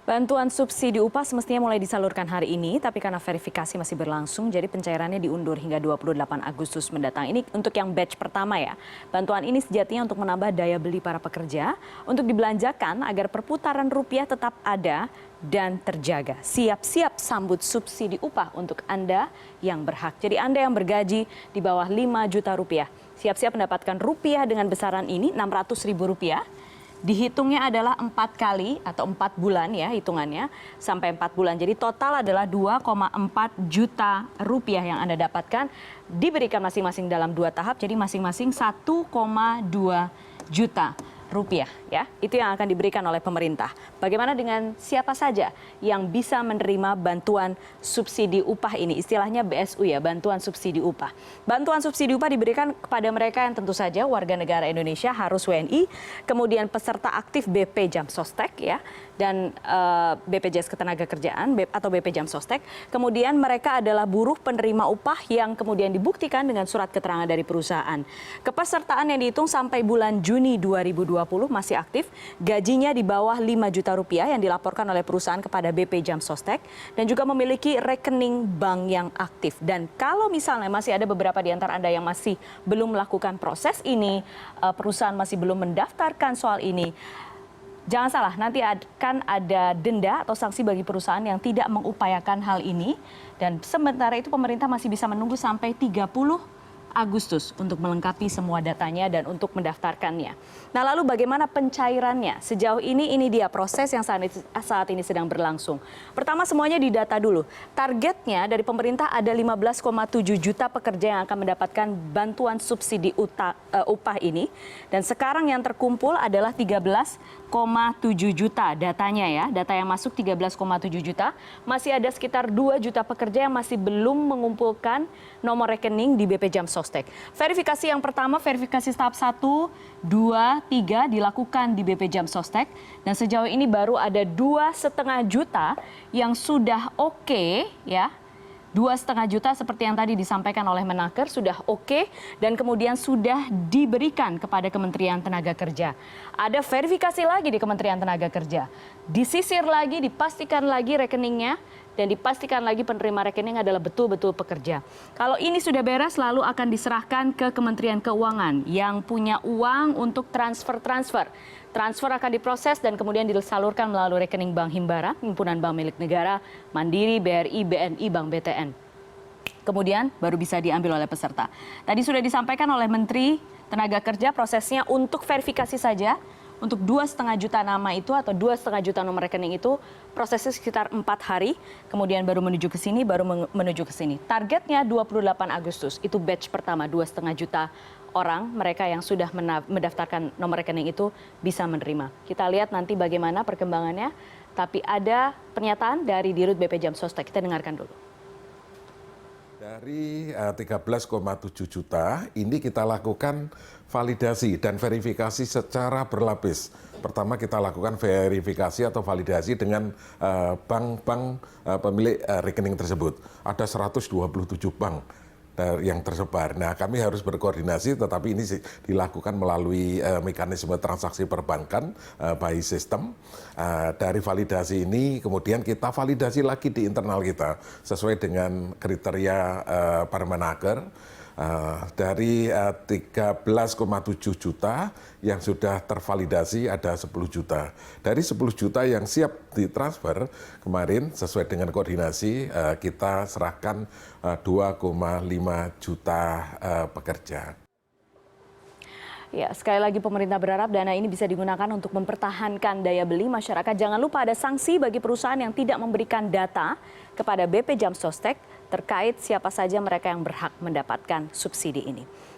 Bantuan subsidi upah semestinya mulai disalurkan hari ini, tapi karena verifikasi masih berlangsung, jadi pencairannya diundur hingga 28 Agustus mendatang. Ini untuk yang batch pertama ya. Bantuan ini sejatinya untuk menambah daya beli para pekerja, untuk dibelanjakan agar perputaran rupiah tetap ada dan terjaga. Siap-siap sambut subsidi upah untuk Anda yang berhak. Jadi Anda yang bergaji di bawah 5 juta rupiah, siap-siap mendapatkan rupiah dengan besaran ini, Rp600.000. Dihitungnya adalah 4 kali atau 4 bulan ya hitungannya sampai 4 bulan. Jadi total adalah 2,4 juta rupiah yang Anda dapatkan, diberikan masing-masing dalam 2 tahap. Jadi masing-masing 1,2 juta rupiah ya. Itu yang akan diberikan oleh pemerintah. Bagaimana dengan siapa saja yang bisa menerima bantuan subsidi upah ini? Istilahnya BSU ya, bantuan subsidi upah. Bantuan subsidi upah diberikan kepada mereka yang tentu saja warga negara Indonesia, harus WNI, kemudian peserta aktif BP Jam Sostek ya, dan BPJS Ketenagakerjaan atau BP Jam Sostek. Kemudian mereka adalah buruh penerima upah yang kemudian dibuktikan dengan surat keterangan dari perusahaan. Kepesertaan yang dihitung sampai bulan Juni 2020 masih aktif, gajinya di bawah 5 juta rupiah yang dilaporkan oleh perusahaan kepada BP Jam Sostek dan juga memiliki rekening bank yang aktif. Dan kalau misalnya masih ada beberapa di antara Anda yang masih belum melakukan proses ini, perusahaan masih belum mendaftarkan soal ini, jangan salah, nanti akan ada denda atau sanksi bagi perusahaan yang tidak mengupayakan hal ini. Dan sementara itu pemerintah masih bisa menunggu sampai 30 Agustus untuk melengkapi semua datanya dan untuk mendaftarkannya. Nah, lalu bagaimana pencairannya? Sejauh ini dia proses yang saat ini sedang berlangsung. Pertama, semuanya didata dulu. Targetnya dari pemerintah ada 15,7 juta pekerja yang akan mendapatkan bantuan subsidi upah ini. Dan sekarang yang terkumpul adalah 13,7 juta datanya ya. Data yang masuk 13,7 juta. Masih ada sekitar 2 juta pekerja yang masih belum mengumpulkan nomor rekening di BP Jam Sostek. Verifikasi yang pertama, verifikasi tahap 1, 2, 3 dilakukan di BP Jam Sostek. Dan sejauh ini baru ada 2,5 juta yang sudah oke ya. 2,5 juta seperti yang tadi disampaikan oleh Menaker sudah oke dan kemudian sudah diberikan kepada Kementerian Tenaga Kerja. Ada verifikasi lagi di Kementerian Tenaga Kerja. Disisir lagi, dipastikan lagi rekeningnya dan dipastikan lagi penerima rekening adalah betul-betul pekerja. Kalau ini sudah beres, lalu akan diserahkan ke Kementerian Keuangan yang punya uang untuk transfer. Transfer akan diproses dan kemudian disalurkan melalui rekening Bank Himbara, Himpunan Bank Milik Negara, Mandiri, BRI, BNI, Bank BTN. Kemudian baru bisa diambil oleh peserta. Tadi sudah disampaikan oleh Menteri Tenaga Kerja prosesnya untuk verifikasi saja. Untuk 2,5 juta nama itu atau 2,5 juta nomor rekening itu prosesnya sekitar 4 hari. Kemudian baru menuju ke sini, baru menuju ke sini. Targetnya 28 Agustus, itu batch pertama 2,5 juta orang mereka yang sudah mendaftarkan nomor rekening itu bisa menerima. Kita lihat nanti bagaimana perkembangannya. Tapi ada pernyataan dari Dirut BP Jam Sostek. Kita dengarkan dulu. Dari 13,7 juta ini kita lakukan validasi dan verifikasi secara berlapis. Pertama kita lakukan verifikasi atau validasi dengan bank-bank pemilik rekening tersebut. Ada 127 bank yang tersebar. Nah, kami harus berkoordinasi, tetapi ini dilakukan melalui mekanisme transaksi perbankan by system. Dari validasi ini, kemudian kita validasi lagi di internal kita sesuai dengan kriteria Permenaker. Dari 13,7 juta yang sudah tervalidasi ada 10 juta. Dari 10 juta yang siap ditransfer kemarin sesuai dengan koordinasi kita serahkan 2,5 juta pekerja. Ya, sekali lagi pemerintah berharap dana ini bisa digunakan untuk mempertahankan daya beli masyarakat. Jangan lupa ada sanksi bagi perusahaan yang tidak memberikan data kepada BP Jam Sostek terkait siapa saja mereka yang berhak mendapatkan subsidi ini.